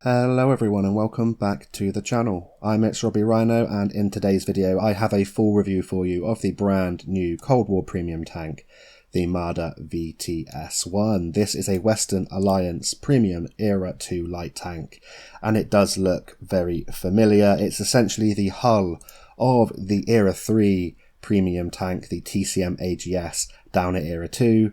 Hello everyone and welcome back to the channel. I'm Robbie Rhino, and in today's video I have a full review for you of the brand new Cold War premium tank, the Marder VTS1. This is a Western Alliance premium Era 2 light tank, and it does look very familiar. It's essentially the hull of the Era 3 premium tank, the TCM AGS, down at Era 2,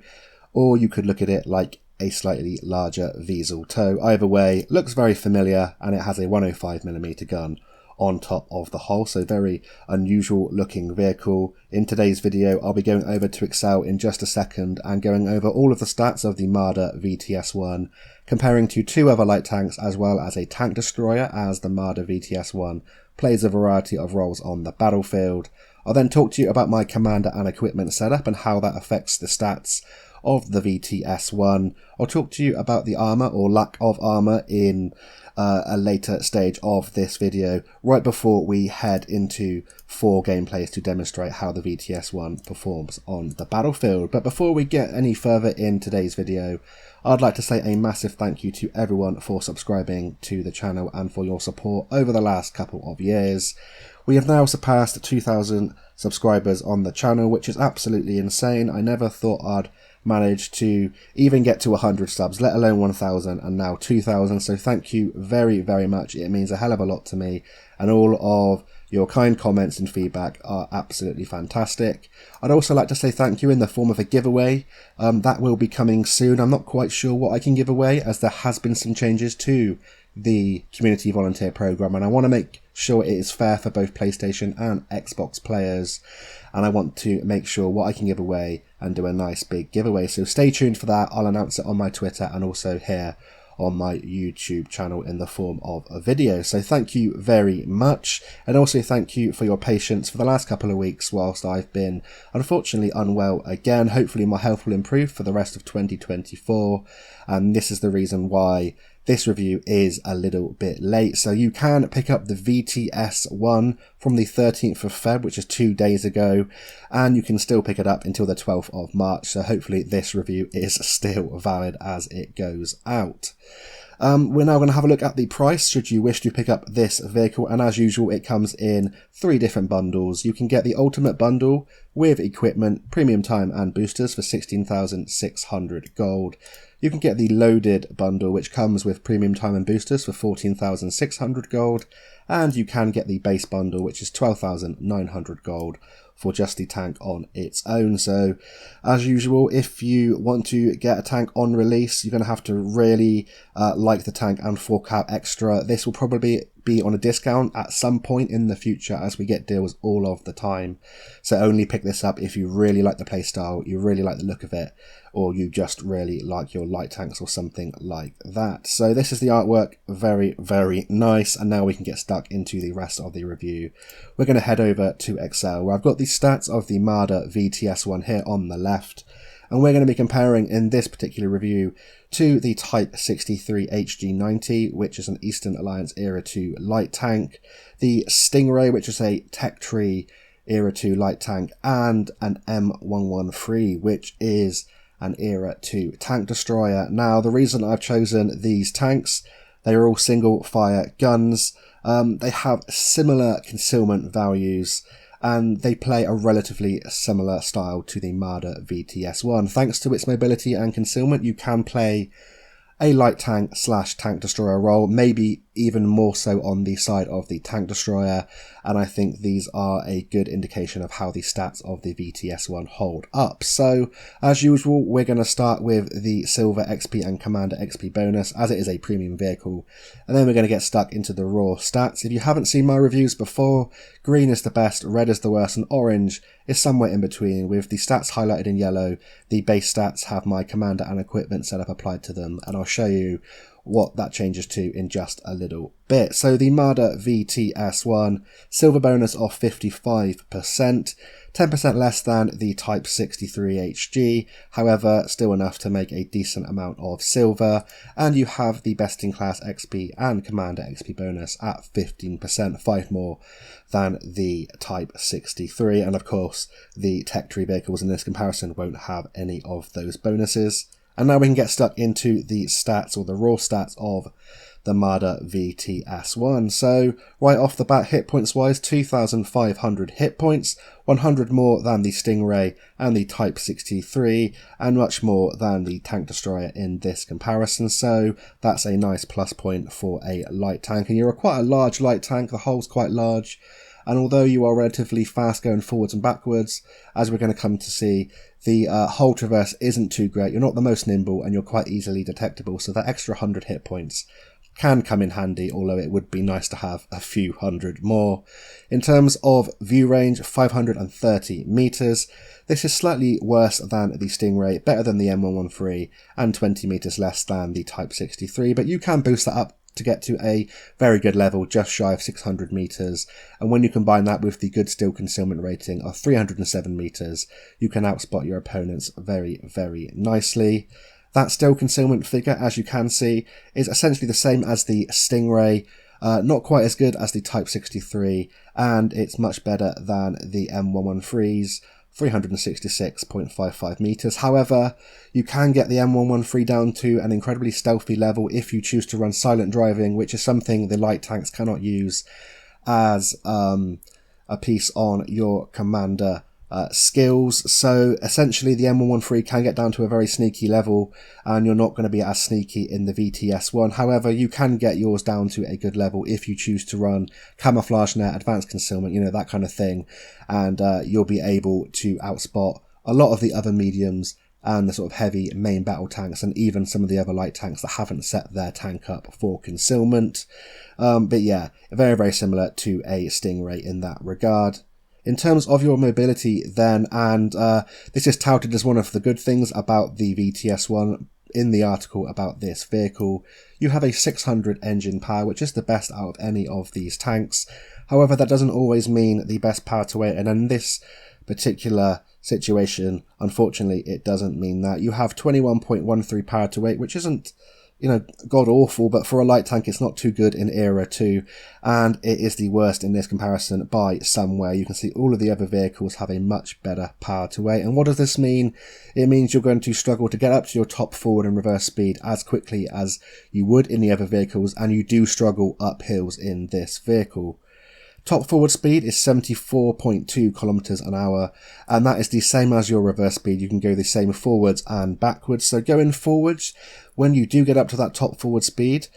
or you could look at it like a slightly larger Wiesel tow. Either way, looks very familiar, and it has a 105mm gun on top of the hull, so very unusual looking vehicle. In today's video I'll be going over to Excel in just a second and going over all of the stats of the Marder VTS1, comparing to two other light tanks as well as a tank destroyer, as the Marder VTS1 plays a variety of roles on the battlefield. I'll then talk to you about my commander and equipment setup and how that affects the stats of the VTS1. I'll talk to you about the armour or lack of armour in a later stage of this video, right before we head into 4 gameplays to demonstrate how the VTS1 performs on the battlefield. But before we get any further in today's video, I'd like to say a massive thank you to everyone for subscribing to the channel and for your support over the last couple of years. We have now surpassed 2,000 subscribers on the channel, which is absolutely insane. I never thought I'd manage to even get to 100 subs, let alone 1,000, and now 2,000. So thank you very, very much. It means a hell of a lot to me, and all of your kind comments and feedback are absolutely fantastic. I'd also like to say thank you in the form of a giveaway. That will be coming soon. I'm not quite sure what I can give away, as there has been some changes to the community volunteer program, and I want to make sure it is fair for both PlayStation and Xbox players, and I want to make sure what I can give away and do a nice big giveaway. So stay tuned for that. I'll announce it on my Twitter and also here on my YouTube channel in the form of a video. So thank you very much, and also thank you for your patience for the last couple of weeks whilst I've been unfortunately unwell again. Hopefully my health will improve for the rest of 2024, and this is the reason why this review is a little bit late. So you can pick up the VTS1 from the 13th of Feb, which is 2 days ago, and you can still pick it up until the 12th of March. So hopefully this review is still valid as it goes out. We're now going to have a look at the price should you wish to pick up this vehicle, and as usual it comes in 3 different bundles. You can get the ultimate bundle with equipment, premium time and boosters for 16,600 gold. You can get the loaded bundle, which comes with premium time and boosters for 14,600 gold, and you can get the base bundle, which is 12,900 gold for just the tank on its own. So as usual, if you want to get a tank on release, you're going to have to really like the tank and fork out extra. This will probably be on a discount at some point in the future, as we get deals all of the time. So only pick this up if you really like the playstyle, you really like the look of it, or you just really like your light tanks or something like that. So this is the artwork, very, very nice. And now we can get stuck into the rest of the review. We're going to head over to Excel, where I've got the stats of the Marder VTS1 here on the left, and we're going to be comparing in this particular review to the Type 63 HG90, which is an Eastern Alliance Era 2 light tank, the Stingray, which is a Tech Tree Era 2 light tank, and an M113, which is an Era 2 tank destroyer. Now, the reason I've chosen these tanks, they are all single fire guns. They have similar concealment values, and they play a relatively similar style to the Marder VTS1. Thanks to its mobility and concealment, you can play a light tank / tank destroyer role, maybe even more so on the side of the tank destroyer, and I think these are a good indication of how the stats of the VTS1 hold up. So as usual, we're going to start with the Silver XP and Commander XP bonus, as it is a premium vehicle, and then we're going to get stuck into the raw stats. If you haven't seen my reviews before, green is the best, red is the worst, and orange is somewhere in between, with the stats highlighted in yellow. The base stats have my commander and equipment setup applied to them, and I'll show you what that changes to in just a little bit. So the Marder VTS1, silver bonus of 55%, 10% less than the Type 63 HG, however still enough to make a decent amount of silver, and you have the best in class XP and Commander XP bonus at 15%, 5 more than the Type 63, and of course the Tech Tree vehicles in this comparison won't have any of those bonuses. And now we can get stuck into the stats, or the raw stats, of the Marder VTS1. So right off the bat, hit points wise, 2,500 hit points, 100 more than the Stingray and the Type 63, and much more than the tank destroyer in this comparison. So that's a nice plus point for a light tank, and you're quite a large light tank. The hull's quite large, and although you are relatively fast going forwards and backwards, as we're going to come to see, the hull traverse isn't too great. You're not the most nimble, and you're quite easily detectable, so that extra 100 hit points can come in handy, although it would be nice to have a few hundred more. In terms of view range, 530 meters. This is slightly worse than the Stingray, better than the M113, and 20 meters less than the Type 63, but you can boost that up to get to a very good level, just shy of 600 meters. And when you combine that with the good still concealment rating of 307 meters, you can outspot your opponents very, very nicely. That still concealment figure, as you can see, is essentially the same as the Stingray, not quite as good as the Type 63, and it's much better than the M113's 366.55 meters. However, you can get the M113 down to an incredibly stealthy level if you choose to run silent driving, which is something the light tanks cannot use as a piece on your commander skills. So essentially the M113 can get down to a very sneaky level, and you're not going to be as sneaky in the VTS1. However, you can get yours down to a good level if you choose to run camouflage net, advanced concealment, you know, that kind of thing, and you'll be able to outspot a lot of the other mediums and the sort of heavy main battle tanks, and even some of the other light tanks that haven't set their tank up for concealment. But yeah, very, very similar to a Stingray in that regard. In terms of your mobility then, and this is touted as one of the good things about the VTS1 in the article about this vehicle, you have a 600 engine power, which is the best out of any of these tanks. However, that doesn't always mean the best power to weight, and in this particular situation, unfortunately, it doesn't mean that. You have 21.13 power to weight, which isn't, you know, god awful, but for a light tank it's not too good in Era 2, and it is the worst in this comparison by somewhere. You can see all of the other vehicles have a much better power to weight. And what does this mean? It means you're going to struggle to get up to your top forward and reverse speed as quickly as you would in the other vehicles, and you do struggle up hills in this vehicle. Top forward speed is 74.2 kilometers an hour, and that is the same as your reverse speed. You can go the same forwards and backwards. So going forwards, when you do get up to that top forward speed,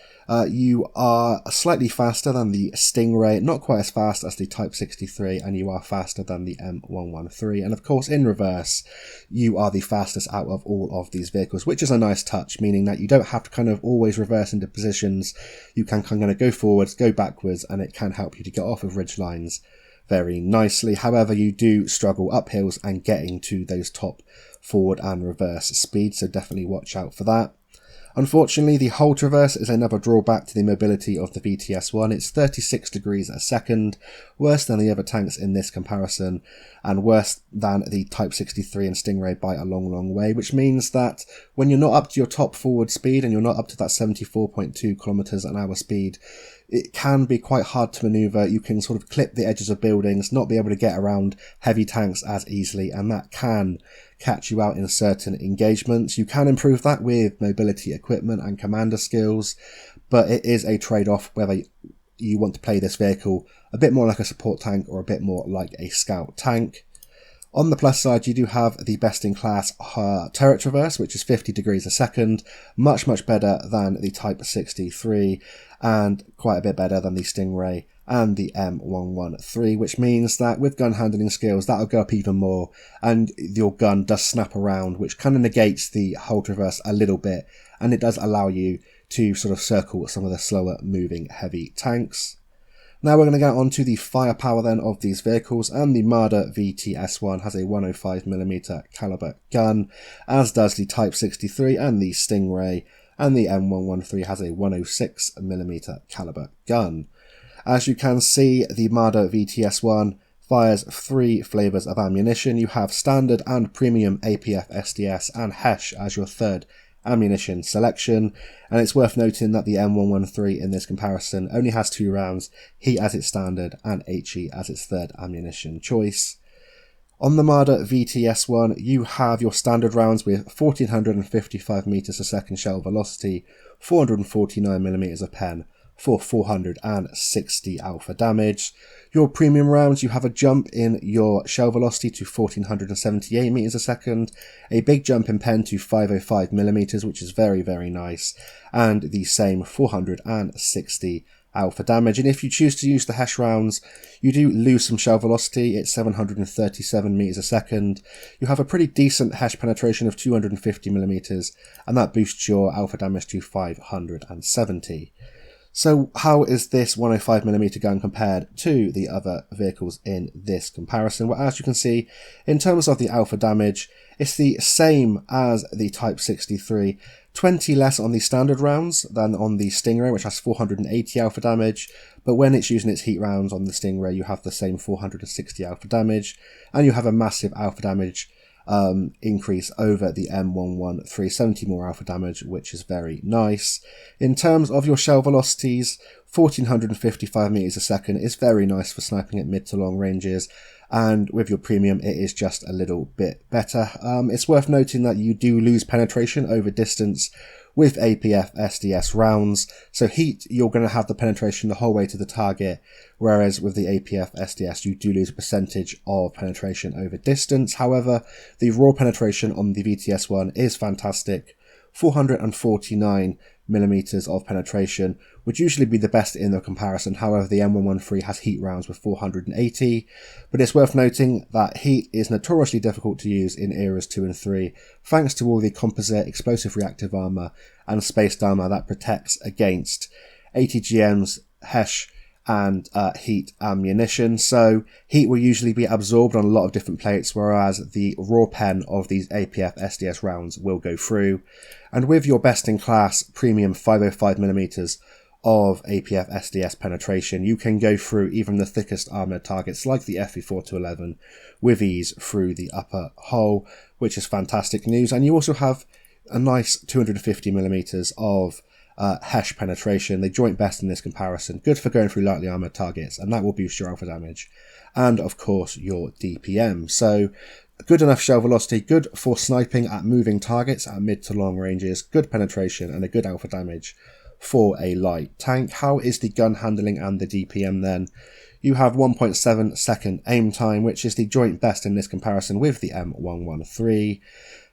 you are slightly faster than the Stingray, not quite as fast as the Type 63, and you are faster than the M113. And of course, in reverse, you are the fastest out of all of these vehicles, which is a nice touch, meaning that you don't have to kind of always reverse into positions. You can kind of go forwards, go backwards, and it can help you to get off of ridge lines very nicely. However, you do struggle up hills and getting to those top forward and reverse speeds, so definitely watch out for that. Unfortunately, the hull traverse is another drawback to the mobility of the VTS1. It's 36 degrees a second, worse than the other tanks in this comparison, and worse than the Type 63 and Stingray by a long, long way, which means that when you're not up to your top forward speed and you're not up to that 74.2 kilometers an hour speed, it can be quite hard to maneuver. You can sort of clip the edges of buildings, not be able to get around heavy tanks as easily, and that can catch you out in certain engagements. You can improve that with mobility equipment and commander skills, but it is a trade-off whether you want to play this vehicle a bit more like a support tank or a bit more like a scout tank. On the plus side, you do have the best-in-class turret traverse, which is 50 degrees a second, much, much better than the Type 63, and quite a bit better than the Stingray and the M113, which means that with gun handling skills, that'll go up even more, and your gun does snap around, which kind of negates the hull traverse a little bit, and it does allow you to sort of circle some of the slower moving heavy tanks. Now we're going to get on to the firepower then of these vehicles, and the Marder VTS1 has a 105mm caliber gun, as does the Type 63 and the Stingray, and the M113 has a 106mm caliber gun. As you can see, the Marder VTS1 fires 3 flavours of ammunition. You have standard and premium APF SDS and HESH as your third ammunition selection, and it's worth noting that the M113 in this comparison only has 2 rounds, heat as its standard and HE as its third ammunition choice. On the Marder VTS1, you have your standard rounds with 1455 meters a second shell velocity, 449mm of pen for 460 alpha damage. Your premium rounds, you have a jump in your shell velocity to 1478 meters a second, a big jump in pen to 505mm, which is very, very nice, and the same 460 alpha damage. And if you choose to use the Hesh rounds, you do lose some shell velocity. It's 737 meters a second. You have a pretty decent Hesh penetration of 250mm, and that boosts your alpha damage to 570. So how is this 105mm gun compared to the other vehicles in this comparison? Well, as you can see, in terms of the alpha damage, it's the same as the Type 63, 20 less on the standard rounds than on the Stingray, which has 480 alpha damage, but when it's using its heat rounds on the Stingray, you have the same 460 alpha damage, and you have a massive alpha damage increase over the M11 370 more alpha damage, which is very nice. In terms of your shell velocities, 1455 meters a second is very nice for sniping at mid to long ranges, and with your premium it is just a little bit better. It's worth noting that you do lose penetration over distance with APF SDS rounds, so heat you're going to have the penetration the whole way to the target, whereas with the APF SDS you do lose a percentage of penetration over distance. However, the raw penetration on the VTS1 is fantastic, 449mm of penetration would usually be the best in the comparison. However, the M113 has heat rounds with 480, but it's worth noting that heat is notoriously difficult to use in eras 2 and 3, thanks to all the composite explosive reactive armor and spaced armor that protects against ATGMs, Hesh, and heat ammunition. So heat will usually be absorbed on a lot of different plates, whereas the raw pen of these APF SDS rounds will go through. And with your best in class premium 505mm of APF SDS penetration, you can go through even the thickest armoured targets like the FE4-11 with ease through the upper hull, which is fantastic news. And you also have a nice 250mm of Hesh penetration, the joint best in this comparison, good for going through lightly armoured targets, and that will boost your alpha damage, and of course your DPM. So good enough shell velocity, good for sniping at moving targets at mid to long ranges, good penetration and a good alpha damage for a light tank. How is the gun handling and the DPM then? You have 1.7 second aim time, which is the joint best in this comparison with the M113.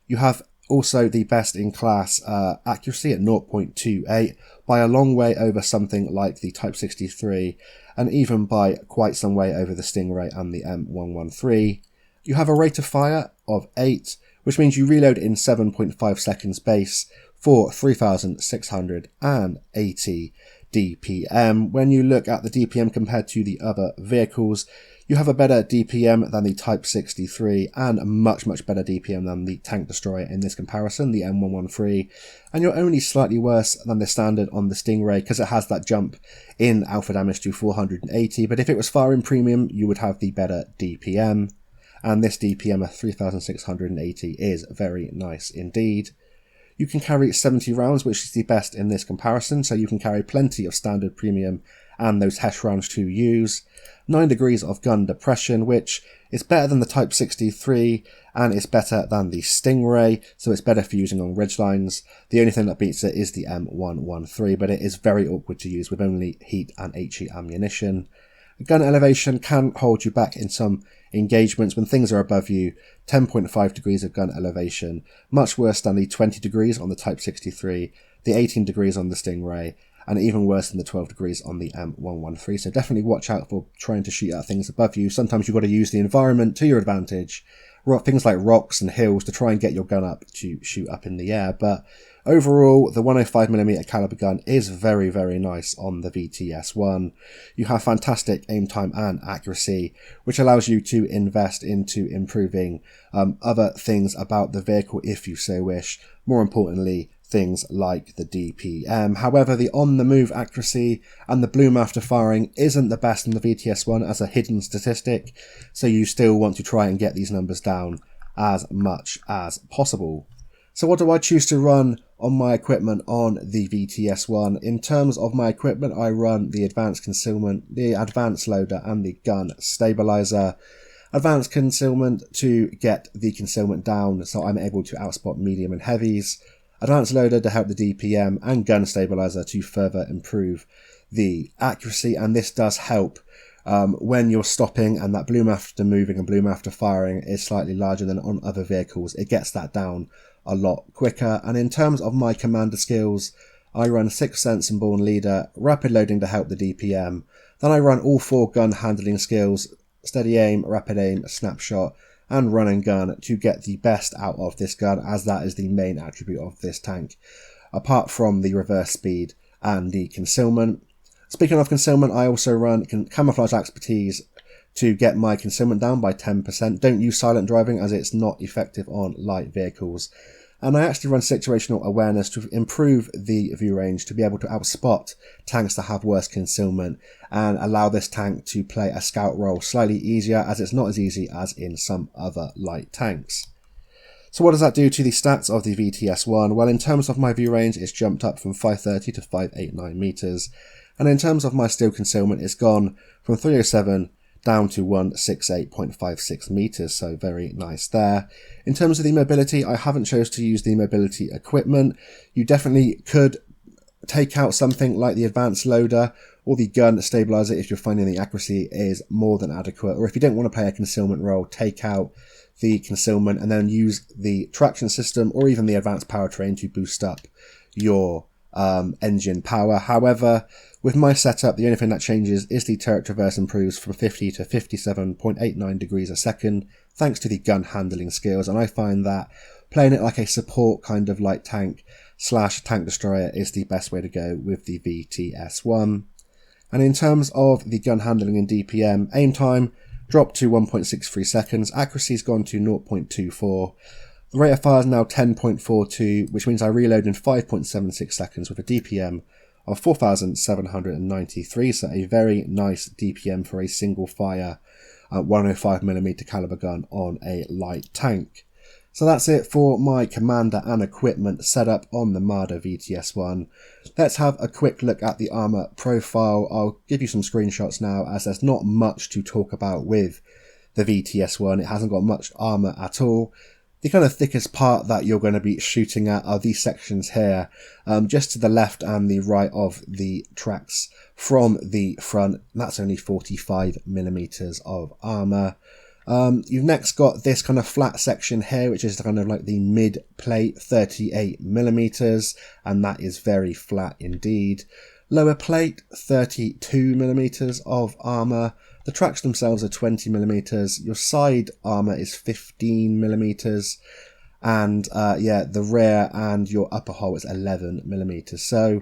You have also the best in class accuracy at 0.28, by a long way over something like the Type 63, and even by quite some way over the Stingray and the M113. You have a rate of fire of 8, which means you reload in 7.5 seconds base for 3,680 DPM. When you look at the DPM compared to the other vehicles, you have a better DPM than the Type 63 and a much better DPM than the tank destroyer in this comparison, the M113, and you're only slightly worse than the standard on the Stingray because it has that jump in alpha damage to 480, but if it was firing premium you would have the better DPM, and this DPM of 3,680 is very nice indeed. You can carry 70 rounds, which is the best in this comparison, so you can carry plenty of standard premium and those Hesh rounds to use. 9 degrees of gun depression, which is better than the Type 63 and it's better than the Stingray, so it's better for using on ridgelines. The only thing that beats it is the M113, but it is very awkward to use with only heat and HE ammunition. Gun elevation can hold you back in some engagements when things are above you. 10.5 degrees of gun elevation, much worse than the 20 degrees on the Type 63, the 18 degrees on the Stingray, and even worse than the 12 degrees on the M113. So definitely watch out for trying to shoot at things above you. Sometimes you've got to use the environment to your advantage, things like rocks and hills, to try and get your gun up to shoot up in the air. But overall, the 105mm caliber gun is very nice on the VTS1. You have fantastic aim time and accuracy, which allows you to invest into improving other things about the vehicle if you so wish. More importantly, things like the DPM. However, the on-the-move accuracy and the bloom after firing isn't the best in the VTS1 as a hidden statistic, so you still want to try and get these numbers down as much as possible. So what do I choose to run on my equipment on the VTS1? In terms of my equipment, I run the advanced concealment, the advanced loader and the gun stabilizer. Advanced concealment to get the concealment down so I'm able to outspot medium and heavies. Advanced loader to help the DPM, and gun stabilizer to further improve the accuracy, and this does help when you're stopping and that bloom after moving and bloom after firing is slightly larger than on other vehicles. It gets that down a lot quicker. And in terms of my commander skills, I run 6th Sense and Born Leader, rapid loading to help the DPM. Then I run all 4 gun handling skills, steady aim, rapid aim, snapshot, and run and gun to get the best out of this gun, as that is the main attribute of this tank, apart from the reverse speed and the concealment. Speaking of concealment, I also run camouflage expertise to get my concealment down by 10%. Don't use silent driving as it's not effective on light vehicles. And I actually run situational awareness to improve the view range, to be able to outspot tanks that have worse concealment and allow this tank to play a scout role slightly easier, as it's not as easy as in some other light tanks. So what does that do to the stats of the VTS1? Well, in terms of my view range, it's jumped up from 530 to 589 meters. And in terms of my steel concealment, it's gone from 307 down to 168.56 meters, so very nice there. In terms of the mobility, I haven't chose to use the mobility equipment. You definitely could take out something like the advanced loader or the gun stabilizer if you're finding the accuracy is more than adequate, or if you don't want to play a concealment role, take out the concealment and then use the traction system or even the advanced powertrain to boost up your engine power. However, with my setup, the only thing that changes is the turret traverse improves from 50 to 57.89 degrees a second, thanks to the gun handling skills, and I find that playing it like a support kind of light tank / tank destroyer is the best way to go with the VTS1. And in terms of the gun handling and DPM, aim time dropped to 1.63 seconds, accuracy's gone to 0.24, the rate of fire is now 10.42, which means I reload in 5.76 seconds with a DPM of 4,793, so a very nice DPM for a single fire 105mm caliber gun on a light tank. So that's it for my commander and equipment setup on the Marder VTS1. Let's have a quick look at the armor profile. I'll give you some screenshots now, as there's not much to talk about with the VTS1. It hasn't got much armor at all. The kind of thickest part that you're going to be shooting at are these sections here, just to the left and the right of the tracks from the front. That's only 45mm of armor. You've next got this kind of flat section here, which is kind of like the mid plate, 38mm, and that is very flat indeed. Lower plate, 32mm of armor. The tracks themselves are 20mm. Your side armor is 15mm, and yeah, the rear and your upper hull is 11mm. So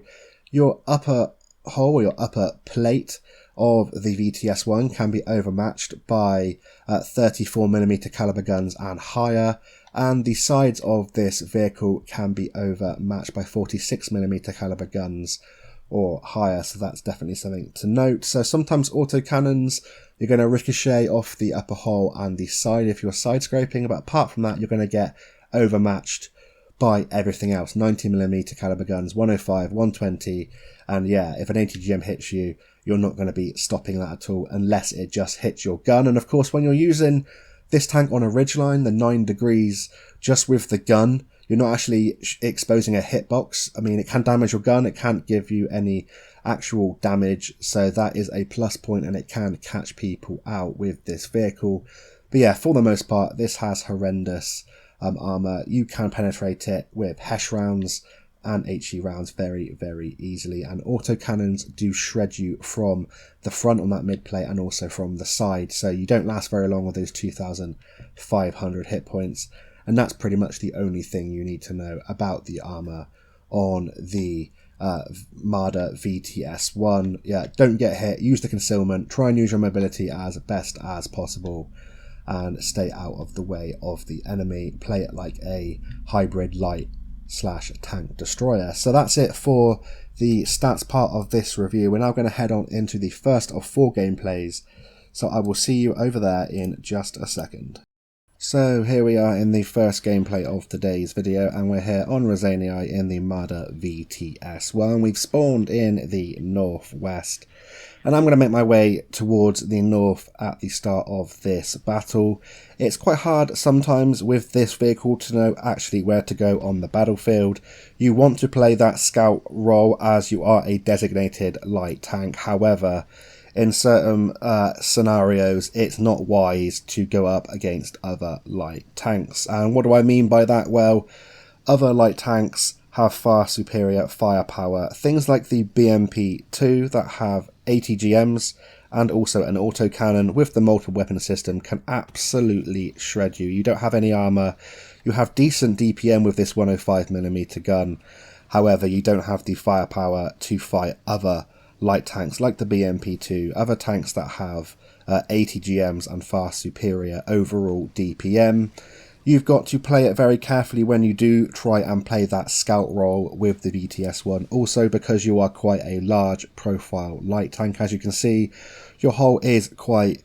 your upper hull, or your upper plate of the VTS1 can be overmatched by 34mm caliber guns and higher, and the sides of this vehicle can be overmatched by 46mm caliber guns or higher, so that's definitely something to note. So sometimes autocannons, you're going to ricochet off the upper hull and the side if you're side scraping, but apart from that, you're going to get overmatched by everything else. 90mm caliber guns, 105, 120, and yeah, if an 80GM hits you, you're not going to be stopping that at all unless it just hits your gun. And of course, when you're using this tank on a ridgeline, the 9 degrees just with the gun, you're not actually exposing a hitbox. I mean, it can damage your gun, it can't give you any actual damage, so that is a plus point, and it can catch people out with this vehicle. But yeah, for the most part, this has horrendous armor. You can penetrate it with HESH rounds and HE rounds very, very easily, and autocannons do shred you from the front on that mid plate and also from the side, so you don't last very long with those 2,500 hit points. And that's pretty much the only thing you need to know about the armor on the Marder VTS1. Yeah, don't get hit, use the concealment, try and use your mobility as best as possible, and stay out of the way of the enemy. Play it like a hybrid light / tank destroyer. So that's it for the stats part of this review. We're now going to head on into the first of 4 gameplays, so I will see you over there in just a second. So here we are in the first gameplay of today's video, and we're here on Raseiniai in the Marder VTS1. We've spawned in the northwest, and I'm going to make my way towards the north at the start of this battle. It's quite hard sometimes with this vehicle to know actually where to go on the battlefield. You want to play that scout role as you are a designated light tank. However, in certain scenarios, it's not wise to go up against other light tanks. And what do I mean by that? Well, other light tanks have far superior firepower. Things like the BMP-2 that have 80 GMs and also an autocannon with the multiple weapon system can absolutely shred you. You don't have any armour. You have decent DPM with this 105mm gun. However, you don't have the firepower to fight other light tanks like the BMP-2, other tanks that have 80 GMs and far superior overall DPM. You've got to play it very carefully when you do try and play that scout role with the VTS1. Also, because you are quite a large profile light tank, as you can see, your hull is quite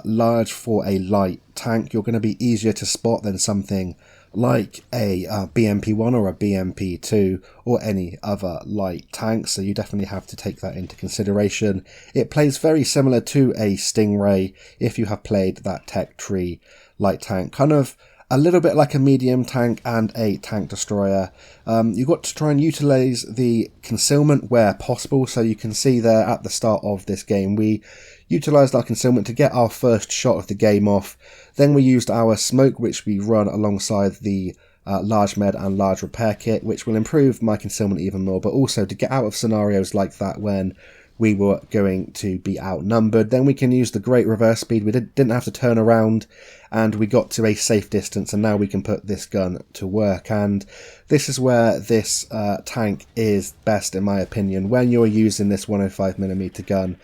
large for a light tank. You're going to be easier to spot than something like a BMP-1 or a BMP-2 or any other light tank, so you definitely have to take that into consideration. It plays very similar to a Stingray if you have played that tech tree light tank, kind of a little bit like a medium tank and a tank destroyer. You've got to try and utilise the concealment where possible, so you can see there at the start of this game we utilised our concealment to get our first shot of the game off. Then we used our smoke, which we run alongside the large med and large repair kit, which will improve my concealment even more, but also to get out of scenarios like that when we were going to be outnumbered. Then we can use the great reverse speed. We didn't have to turn around, and we got to a safe distance, and now we can put this gun to work. And this is where this tank is best, in my opinion, when you're using this 105mm gun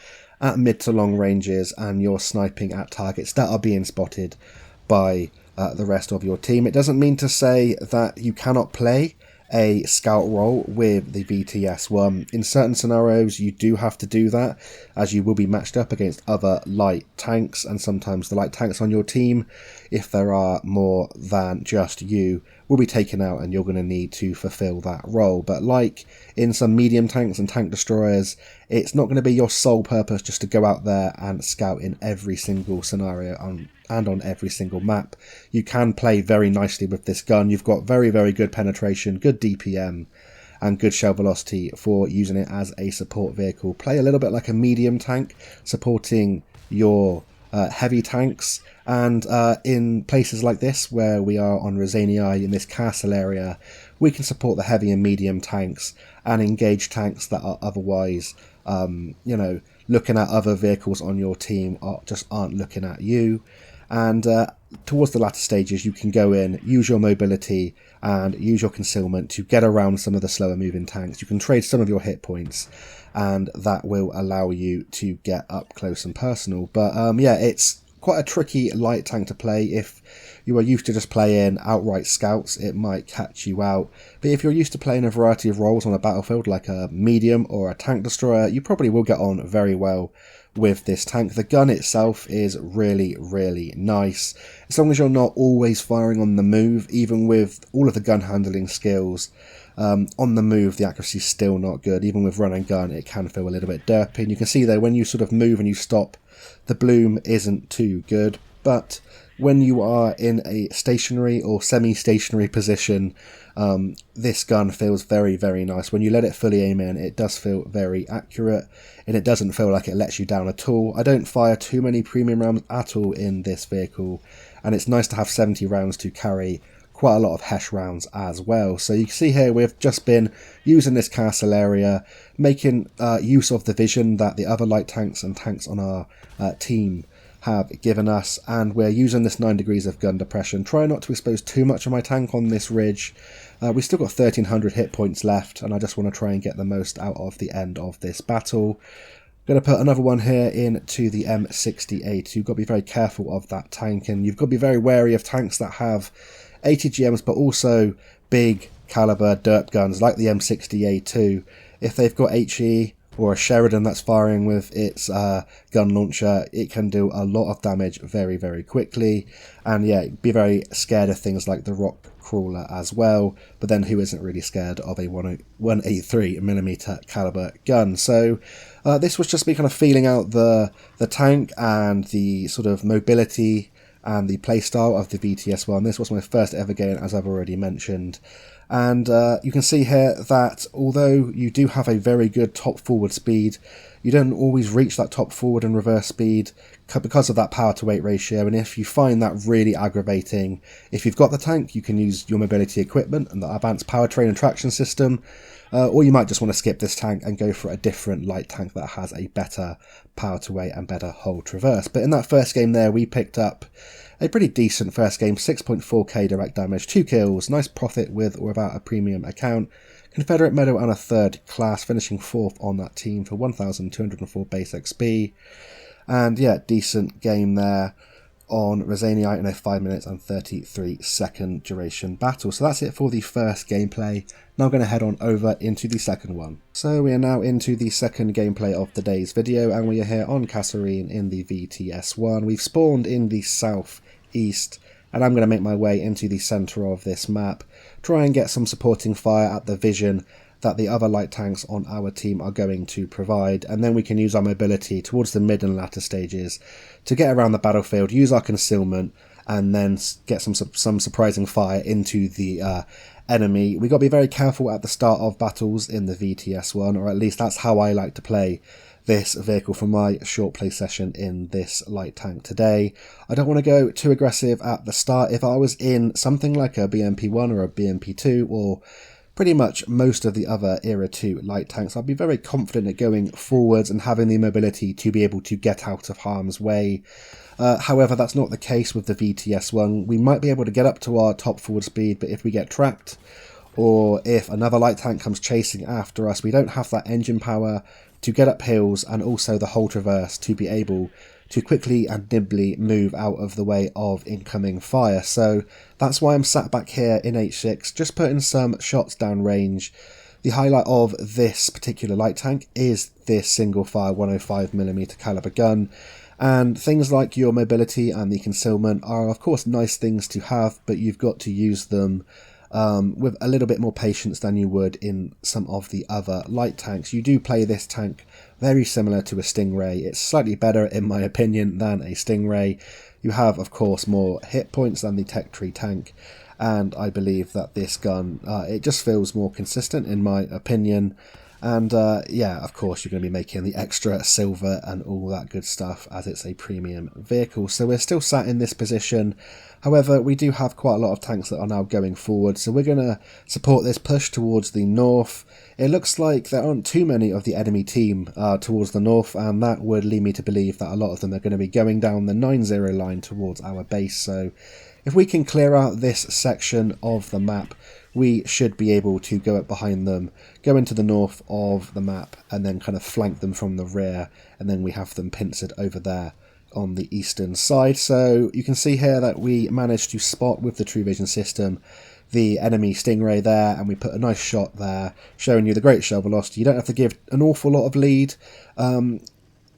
at mid to long ranges and you're sniping at targets that are being spotted by the rest of your team. It doesn't mean to say that you cannot play a scout role with the VTS1. In certain scenarios you do have to do that, as you will be matched up against other light tanks, and sometimes the light tanks on your team, if there are more than just you, will be taken out and you're going to need to fulfill that role. But like in some medium tanks and tank destroyers, it's not going to be your sole purpose just to go out there and scout in every single scenario and on every single map. You can play very nicely with this gun. You've got very, very good penetration, good DPM, and good shell velocity for using it as a support vehicle. Play a little bit like a medium tank, supporting your heavy tanks, and in places like this where we are on Raseiniai in this castle area, we can support the heavy and medium tanks and engage tanks that are otherwise looking at other vehicles on your team or just aren't looking at you. And towards the latter stages you can go in, use your mobility and use your concealment to get around some of the slower moving tanks. You can trade some of your hit points, and that will allow you to get up close and personal. But yeah, it's quite a tricky light tank to play. If you are used to just playing outright scouts, it might catch you out. But if you're used to playing a variety of roles on a battlefield like a medium or a tank destroyer, you probably will get on very well with this tank. The gun itself is really, really nice. As long as you're not always firing on the move, even with all of the gun handling skills, on the move the accuracy is still not good. Even with run and gun it can feel a little bit derpy, and you can see there when you sort of move and you stop, the bloom isn't too good. But when you are in a stationary or semi-stationary position, this gun feels very, very nice. When you let it fully aim in, it does feel very accurate, and it doesn't feel like it lets you down at all. I don't fire too many premium rounds at all in this vehicle, and it's nice to have 70 rounds to carry quite a lot of HESH rounds as well. So you can see here we've just been using this castle area, making use of the vision that the other light tanks and tanks on our team have given us, and we're using this 9 degrees of gun depression. Try not to expose too much of my tank on this ridge. We've still got 1300 hit points left, and I just want to try and get the most out of the end of this battle. I'm going to put another one here into the M60A2. You've got to be very careful of that tank, and you've got to be very wary of tanks that have 80 GMs but also big caliber derp guns like the M60A2. If they've got HE or a Sheridan that's firing with its gun launcher, it can do a lot of damage very, very quickly. And yeah, be very scared of things like the rock crawler as well, but then who isn't really scared of a 183mm caliber gun? So this was just me kind of feeling out the tank and the sort of mobility and the playstyle of the VTS1. This was my first ever game, as I've already mentioned. And you can see here that although you do have a very good top forward speed, you don't always reach that top forward and reverse speed because of that power to weight ratio. And if you find that really aggravating, if you've got the tank, you can use your mobility equipment and the advanced powertrain and traction system, or you might just want to skip this tank and go for a different light tank that has a better power to weight and better hull traverse. But in that first game there, we picked up a pretty decent first game, 6.4k direct damage, 2 kills, nice profit with or without a premium account, Confederate medal and a 3rd class, finishing 4th on that team for 1,204 base XP. And yeah, decent game there on Raseiniai in a 5 minutes and 33 second duration battle. So that's it for the first gameplay. Now I'm going to head on over into the second one. So we are now into the second gameplay of today's video, and we are here on Kasserine in the VTS1. We've spawned in the southeast, and I'm going to make my way into the centre of this map, try and get some supporting fire at the vision that the other light tanks on our team are going to provide, and then we can use our mobility towards the mid and latter stages to get around the battlefield, use our concealment, and then get some surprising fire into the enemy. We've got to be very careful at the start of battles in the VTS1, or at least that's how I like to play this vehicle for my short play session in this light tank today. I don't want to go too aggressive at the start. If I was in something like a BMP1 or a BMP2 or pretty much most of the other Era 2 light tanks, I'll be very confident at going forwards and having the mobility to be able to get out of harm's way. However, that's not the case with the VTS1. We might be able to get up to our top forward speed, but if we get tracked, or if another light tank comes chasing after us, we don't have that engine power to get up hills and also the hull traverse to be able to quickly and nimbly move out of the way of incoming fire. So that's why I'm sat back here in H6, just putting some shots down range. The highlight of this particular light tank is this single fire 105mm caliber gun, and things like your mobility and the concealment are of course nice things to have, but you've got to use them with a little bit more patience than you would in some of the other light tanks. You do play this tank very similar to a Stingray. It's slightly better in my opinion than a Stingray. You have of course more hit points than the Tech Tree tank, and I believe that this gun, it just feels more consistent in my opinion. And yeah, of course you're going to be making the extra silver and all that good stuff as it's a premium vehicle. So we're still sat in this position. However, we do have quite a lot of tanks that are now going forward, so we're going to support this push towards the north. It looks like there aren't too many of the enemy team towards the north, and that would lead me to believe that a lot of them are going to be going down the 9-0 line towards our base. So if we can clear out this section of the map, we should be able to go up behind them, go into the north of the map, and then kind of flank them from the rear, and then we have them pincered over there on the eastern side. So you can see here that we managed to spot with the True Vision system the enemy Stingray there, and we put a nice shot there showing you the great shell velocity. You don't have to give an awful lot of lead.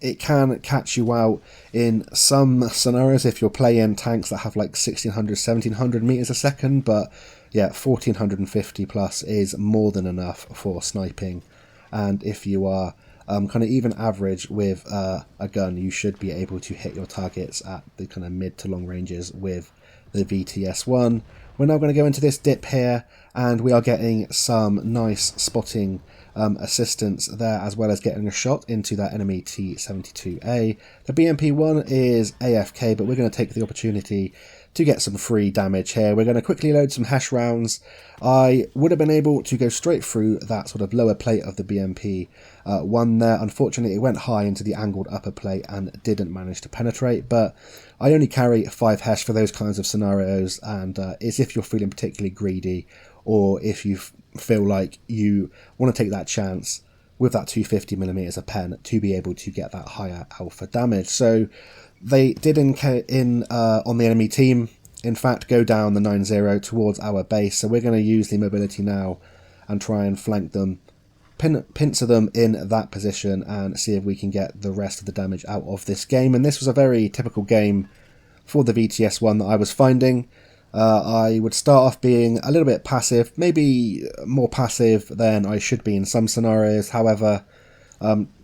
It can catch you out in some scenarios if you're playing tanks that have like 1600, 1700 meters a second, but yeah, 1450 plus is more than enough for sniping. And if you are kind of even average with a gun, you should be able to hit your targets at the kind of mid to long ranges with the VTS1. We're now going to go into this dip here, and we are getting some nice spotting assistance there, as well as getting a shot into that enemy T-72A. The BMP-1 is AFK, but we're going to take the opportunity to get some free damage here. We're going to quickly load some Hesh rounds. I would have been able to go straight through that sort of lower plate of the BMP-1 there. Unfortunately, it went high into the angled upper plate and didn't manage to penetrate, but I only carry 5 Hesh for those kinds of scenarios, and it's if you're feeling particularly greedy, or if you feel like you want to take that chance with that 250mm a pen to be able to get that higher alpha damage. So they did on the enemy team, in fact, go down the 9-0 towards our base. So we're going to use the mobility now and try and flank them, pincer them in that position and see if we can get the rest of the damage out of this game. And this was a very typical game for the VTS1 that I was finding. I would start off being a little bit passive, maybe more passive than I should be in some scenarios. However,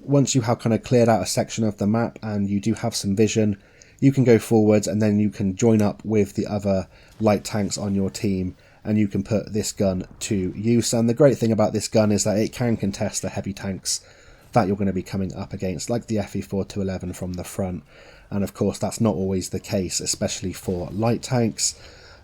once you have kind of cleared out a section of the map and you do have some vision, you can go forwards and then you can join up with the other light tanks on your team and you can put this gun to use. And the great thing about this gun is that it can contest the heavy tanks that you're going to be coming up against, like the FE4-11 from the front. And of course that's not always the case, especially for light tanks.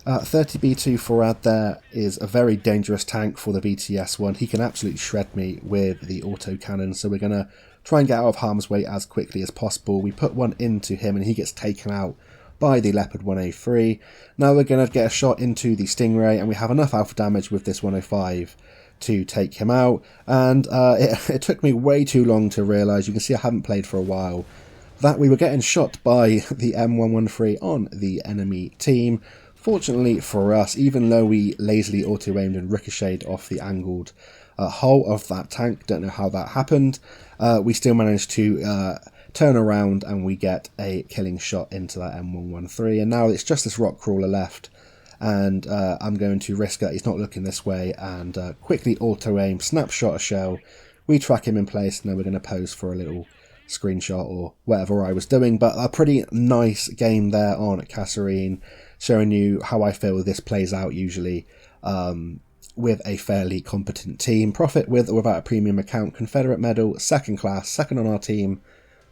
30B2 Forad there is a very dangerous tank for the VTS1. He can absolutely shred me with the autocannon, so we're going to try and get out of harm's way as quickly as possible. We put one into him and he gets taken out by the Leopard 103. Now we're going to get a shot into the Stingray and we have enough alpha damage with this 105 to take him out. And it took me way too long to realise, you can see I haven't played for a while, that we were getting shot by the M113 on the enemy team. Fortunately for us, even though we lazily auto-aimed and ricocheted off the angled hull of that tank, don't know how that happened, we still managed to turn around and we get a killing shot into that M113. And now it's just this rock crawler left, and I'm going to risk it, he's not looking this way, and quickly auto-aim, snapshot a shell. We track him in place. Now we're going to pose for a little screenshot or whatever I was doing, but a pretty nice game there on Kasserine, showing you how I feel this plays out usually with a fairly competent team. Profit with or without a premium account, Confederate medal, second class, second on our team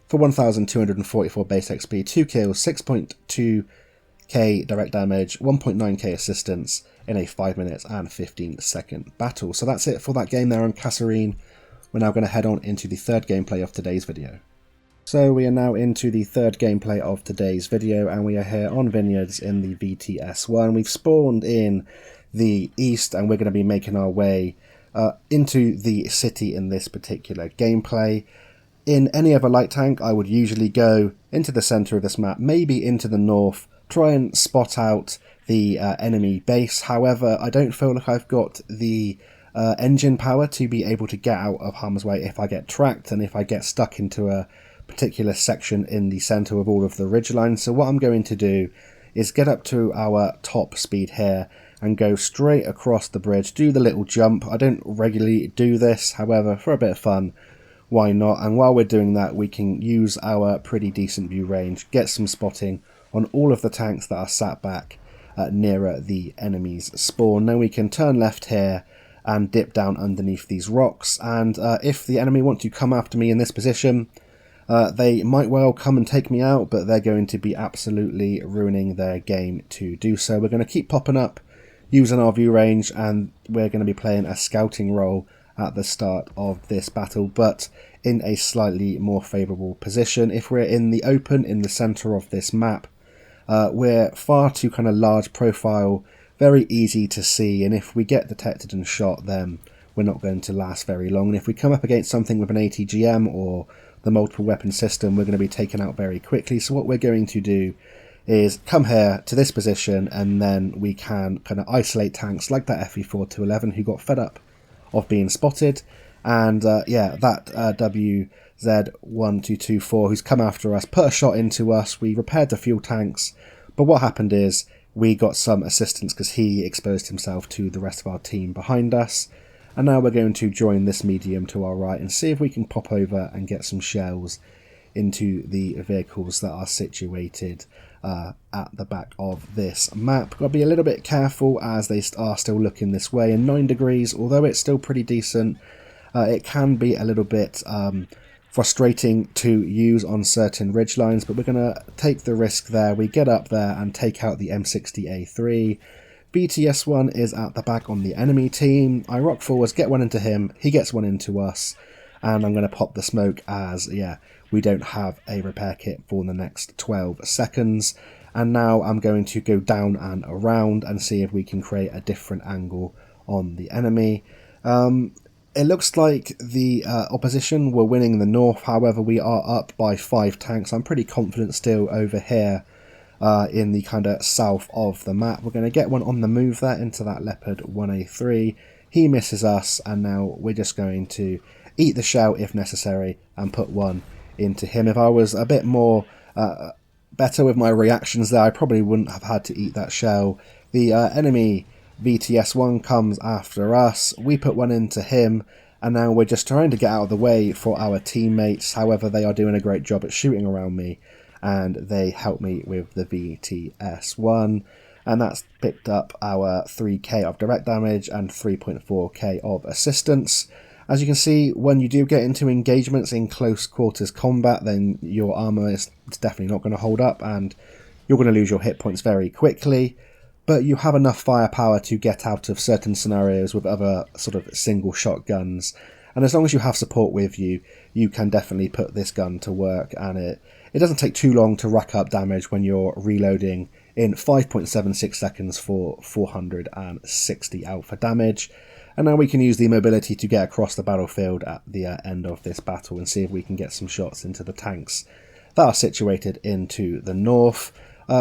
for 1,244 base XP, 2 kills, 6.2k direct damage, 1.9k assistance in a 5 minutes and 15 second battle. So that's it for that game there on Kasserine. We're now going to head on into the third gameplay of today's video. So we are now into the third gameplay of today's video, and we are here on Vineyards in the VTS1. We've spawned in the east and we're going to be making our way into the city in this particular gameplay. In any other light tank, I would usually go into the centre of this map, maybe into the north, try and spot out the enemy base. However, I don't feel like I've got the engine power to be able to get out of harm's way if I get tracked and if I get stuck into a particular section in the centre of all of the ridgelines. So what I'm going to do is get up to our top speed here and go straight across the bridge, do the little jump. I don't regularly do this, however, for a bit of fun, why not? And while we're doing that, we can use our pretty decent view range, get some spotting on all of the tanks that are sat back nearer the enemy's spawn. Then we can turn left here and dip down underneath these rocks, and if the enemy want to come after me in this position, they might well come and take me out, but they're going to be absolutely ruining their game to do so. We're going to keep popping up using our view range, and we're going to be playing a scouting role at the start of this battle, but in a slightly more favourable position. If we're in the open in the centre of this map, we're far too kind of large profile, very easy to see, and if we get detected and shot, then we're not going to last very long. And if we come up against something with an ATGM or the multiple weapon system, we're going to be taken out very quickly. So what we're going to do is come here to this position, and then we can kind of isolate tanks like that FE4-11 who got fed up of being spotted, and yeah, that WZ1224 who's come after us, put a shot into us. We repaired the fuel tanks, but what happened is we got some assistance because he exposed himself to the rest of our team behind us. And now we're going to join this medium to our right and see if we can pop over and get some shells into the vehicles that are situated at the back of this map. Got to be a little bit careful as they are still looking this way. And 9 degrees, although it's still pretty decent, it can be a little bit frustrating to use on certain ridge lines, but we're going to take the risk there. We get up there and take out the M60A3. VTS1 is at the back on the enemy team. I rock forwards, get one into him, he gets one into us, and I'm going to pop the smoke as, yeah, we don't have a repair kit for the next 12 seconds. And now I'm going to go down and around and see if we can create a different angle on the enemy. It looks like the opposition were winning the north, however we are up by 5 tanks. I'm pretty confident still over here in the kind of south of the map. We're going to get one on the move there into that Leopard 1A3. He misses us, and now we're just going to eat the shell if necessary and put one into him. If I was a bit more better with my reactions there, I probably wouldn't have had to eat that shell. The enemy VTS1 comes after us. We put one into him, and now we're just trying to get out of the way for our teammates. However, they are doing a great job at shooting around me, and they help me with the VTS1, and that's picked up our 3k of direct damage and 3.4k of assistance. As you can see, when you do get into engagements in close quarters combat, then your armour is definitely not going to hold up, and you're going to lose your hit points very quickly. But you have enough firepower to get out of certain scenarios with other sort of single shot guns. And as long as you have support with you, you can definitely put this gun to work. And it doesn't take too long to rack up damage when you're reloading in 5.76 seconds for 460 alpha damage. And now we can use the mobility to get across the battlefield at the end of this battle and see if we can get some shots into the tanks that are situated into the north.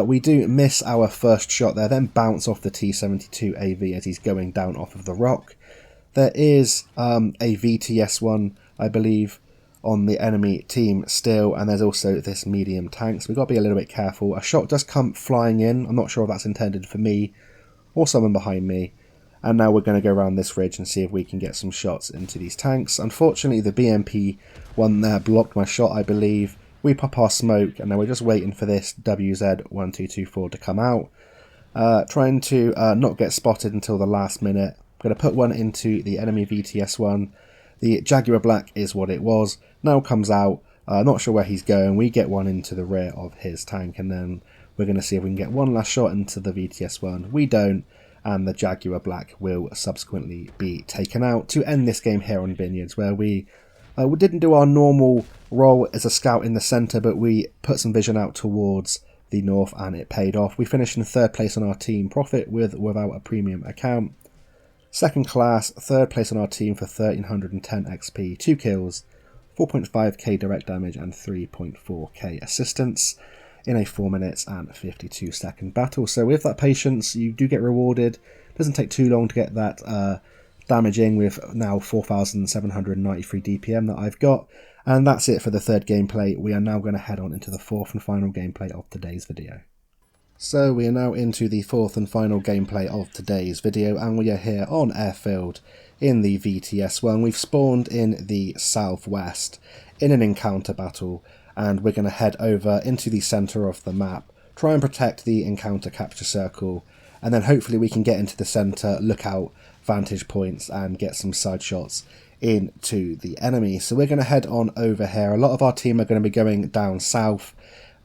We do miss our first shot there, then bounce off the T-72 AV as he's going down off of the rock. There is a VTS1, I believe, on the enemy team still, and there's also this medium tank, so we've got to be a little bit careful. A shot does come flying in. I'm not sure if that's intended for me or someone behind me. And now we're going to go around this ridge and see if we can get some shots into these tanks. Unfortunately, the BMP one there blocked my shot, I believe. We pop our smoke, and now we're just waiting for this WZ1224 to come out. Trying to not get spotted until the last minute. I'm going to put one into the enemy VTS1. The Jaguar Black is what it was. Now comes out. Not sure where he's going. We get one into the rear of his tank, and then we're going to see if we can get one last shot into the VTS1. We don't, and the Jaguar Black will subsequently be taken out to end this game here on Vineyards, where we didn't do our normal role as a scout in the centre, but we put some vision out towards the north, and it paid off. We finished in 3rd place on our team profit without a premium account. 2nd class, 3rd place on our team for 1310 XP, 2 kills, 4.5k direct damage and 3.4k assistance in a 4 minutes and 52 second battle. So with that patience, you do get rewarded. Doesn't take too long to get that damaging with now 4,793 DPM that I've got. And that's it for the 3rd gameplay. We are now going to head on into the 4th and final gameplay of today's video. So we are now into the 4th and final gameplay of today's video, and we are here on Airfield in the VTS1. We've spawned in the southwest in an encounter battle, and we're going to head over into the centre of the map, try and protect the encounter capture circle, and then hopefully we can get into the centre, look out vantage points and get some side shots into the enemy. So we're going to head on over here. A lot of our team are going to be going down south,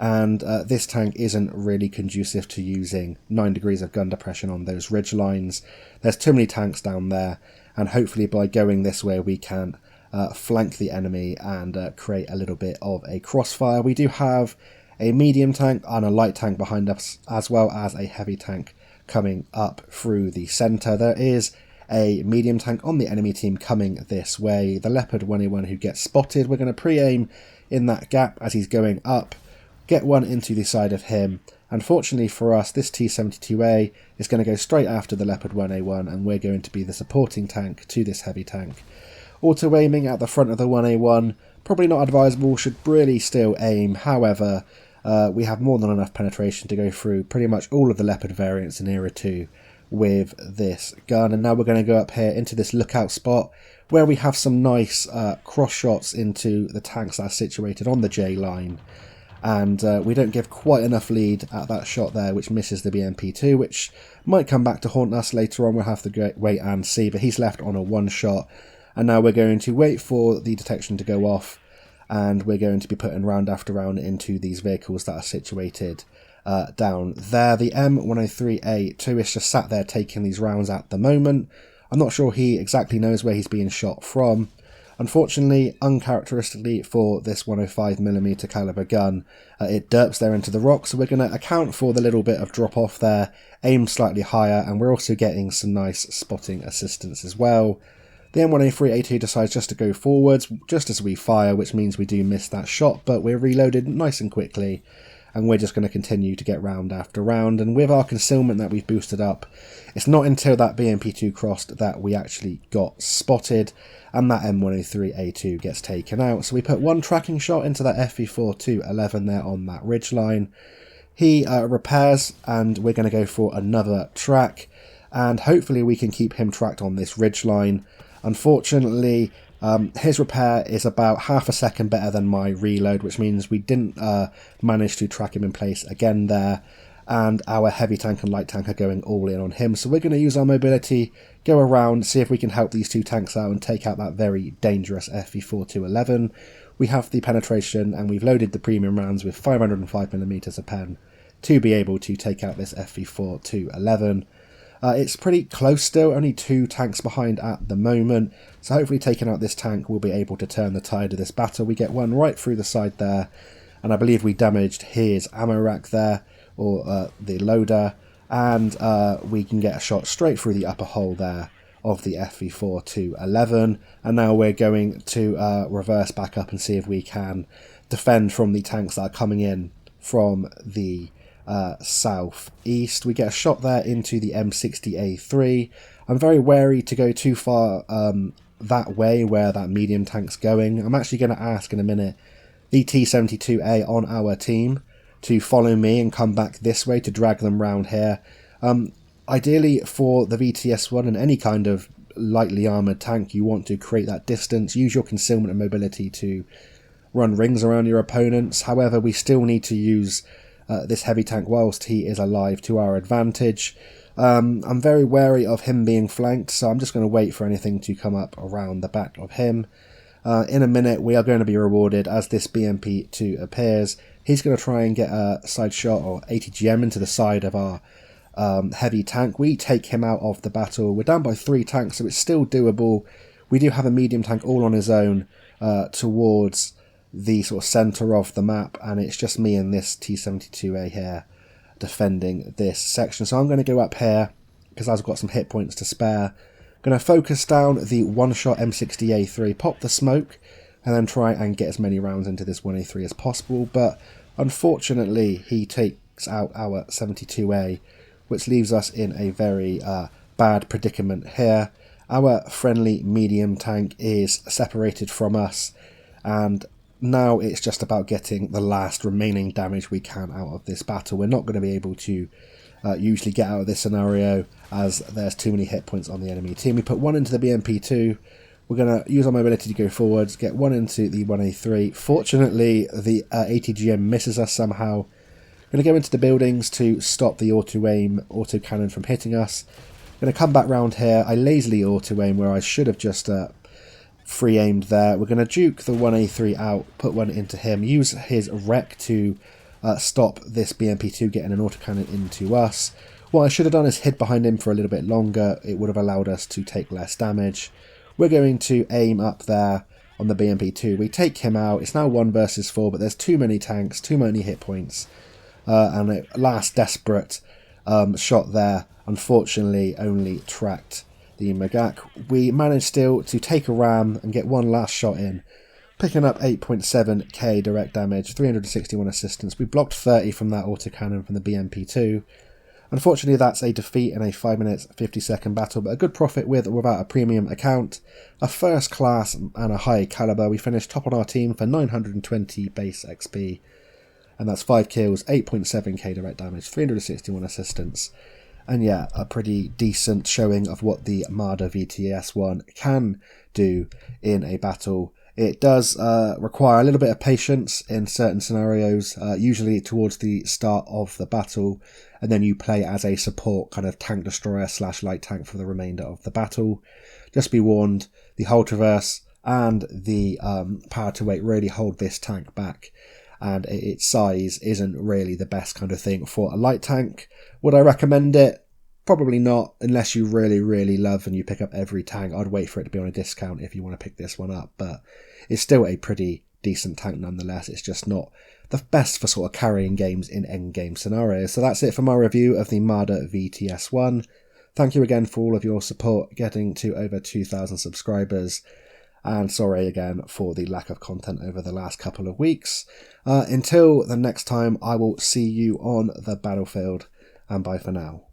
and this tank isn't really conducive to using 9 degrees of gun depression on those ridge lines. There's too many tanks down there, and hopefully by going this way we can flank the enemy and create a little bit of a crossfire. We do have a medium tank and a light tank behind us, as well as a heavy tank coming up through the centre. There is a medium tank on the enemy team coming this way. The Leopard 1A1 who gets spotted, we're going to pre-aim in that gap as he's going up, get one into the side of him. Unfortunately for us, this T-72A is going to go straight after the Leopard 1A1, and we're going to be the supporting tank to this heavy tank. Auto-aiming at the front of the 1A1, probably not advisable, should really still aim. However, we have more than enough penetration to go through pretty much all of the Leopard variants in Era 2 with this gun. And now we're going to go up here into this lookout spot where we have some nice cross shots into the tanks that are situated on the J line. And we don't give quite enough lead at that shot there, which misses the BMP2, which might come back to haunt us later on. We'll have to wait and see, but he's left on a 1 shot. And now we're going to wait for the detection to go off, and we're going to be putting round after round into these vehicles that are situated down there. The M103A2 is just sat there taking these rounds at the moment. I'm not sure he exactly knows where he's being shot from. Unfortunately, uncharacteristically for this 105mm caliber gun, it derps there into the rock, so we're going to account for the little bit of drop off there, aim slightly higher, and we're also getting some nice spotting assistance as well. The M103A2 decides just to go forwards just as we fire, which means we do miss that shot, but we're reloaded nice and quickly, and we're just going to continue to get round after round. And with our concealment that we've boosted up, it's not until that BMP2 crossed that we actually got spotted, and that M103A2 gets taken out. So we put one tracking shot into that FV4211 there on that ridgeline. He repairs, and we're going to go for another track, and hopefully we can keep him tracked on this ridgeline. Unfortunately, his repair is about half a second better than my reload, which means we didn't manage to track him in place again there, and our heavy tank and light tank are going all in on him. So we're going to use our mobility, go around, see if we can help these two tanks out and take out that very dangerous FV4211. We have the penetration, and we've loaded the premium rounds with 505mm a pen to be able to take out this FV4211. It's pretty close still, only 2 tanks behind at the moment, so hopefully taking out this tank will be able to turn the tide of this battle. We get one right through the side there, and I believe we damaged his ammo rack there, or the loader, and we can get a shot straight through the upper hole there of the FV4211, and now we're going to reverse back up and see if we can defend from the tanks that are coming in from the southeast. We get a shot there into the M60A3. I'm very wary to go too far that way where that medium tank's going. I'm actually going to ask in a minute the T72A on our team to follow me and come back this way to drag them round here. Ideally for the VTS1 and any kind of lightly armoured tank, you want to create that distance, use your concealment and mobility to run rings around your opponents. However, we still need to use this heavy tank whilst he is alive to our advantage. I'm very wary of him being flanked, so I'm just going to wait for anything to come up around the back of him. In a minute we are going to be rewarded as this BMP2 appears. He's going to try and get a side shot or ATGM into the side of our heavy tank. We take him out of the battle. We're down by 3 tanks, so it's still doable. We do have a medium tank all on his own towards the sort of centre of the map, and it's just me and this T72A here defending this section. So I'm going to go up here because I've got some hit points to spare. Going to focus down the one-shot M60A3, pop the smoke, and then try and get as many rounds into this 1A3 as possible. But unfortunately, he takes out our 72A, which leaves us in a very bad predicament here. Our friendly medium tank is separated from us, and now it's just about getting the last remaining damage we can out of this battle. We're not going to be able to usually get out of this scenario as there's too many hit points on the enemy team. We put one into the BMP2. We're going to use our mobility to go forwards, get one into the 1A3. Fortunately, the ATGM misses us somehow. Going to go into the buildings to stop the auto-aim auto-cannon from hitting us. Going to come back round here. I lazily auto-aim where I should have just free aimed there. We're going to juke the 1A3 out, put one into him, use his wreck to stop this BMP2 getting an autocannon into us. What I should have done is hid behind him for a little bit longer. It would have allowed us to take less damage. We're going to aim up there on the BMP2. We take him out. It's now 1 versus 4, but there's too many tanks, too many hit points. And a last desperate shot there, unfortunately, only tracked the Magak. We managed still to take a ram and get one last shot in, picking up 8.7k direct damage, 361 assistance. We blocked 30 from that autocannon from the BMP2. Unfortunately, that's a defeat in a 5 minutes 50-second battle, but a good profit with or without a premium account. A first class and a high caliber. We finished top on our team for 920 base XP, and that's 5 kills, 8.7k direct damage, 361 assistance. And yeah, a pretty decent showing of what the Marder VTS1 can do in a battle. It does require a little bit of patience in certain scenarios, usually towards the start of the battle, and then you play as a support kind of tank destroyer / light tank for the remainder of the battle. Just be warned, the hull traverse and the power to weight really hold this tank back, and its size isn't really the best kind of thing for a light tank. Would I recommend it? Probably not, unless you really love and you pick up every tank. I'd wait for it to be on a discount if you want to pick this one up, but it's still a pretty decent tank nonetheless. It's just not the best for sort of carrying games in endgame scenarios. So that's it for my review of the Marder VTS1. Thank you again for all of your support, getting to over 2,000 subscribers, and sorry again for the lack of content over the last couple of weeks. Until the next time, I will see you on the battlefield, and bye for now.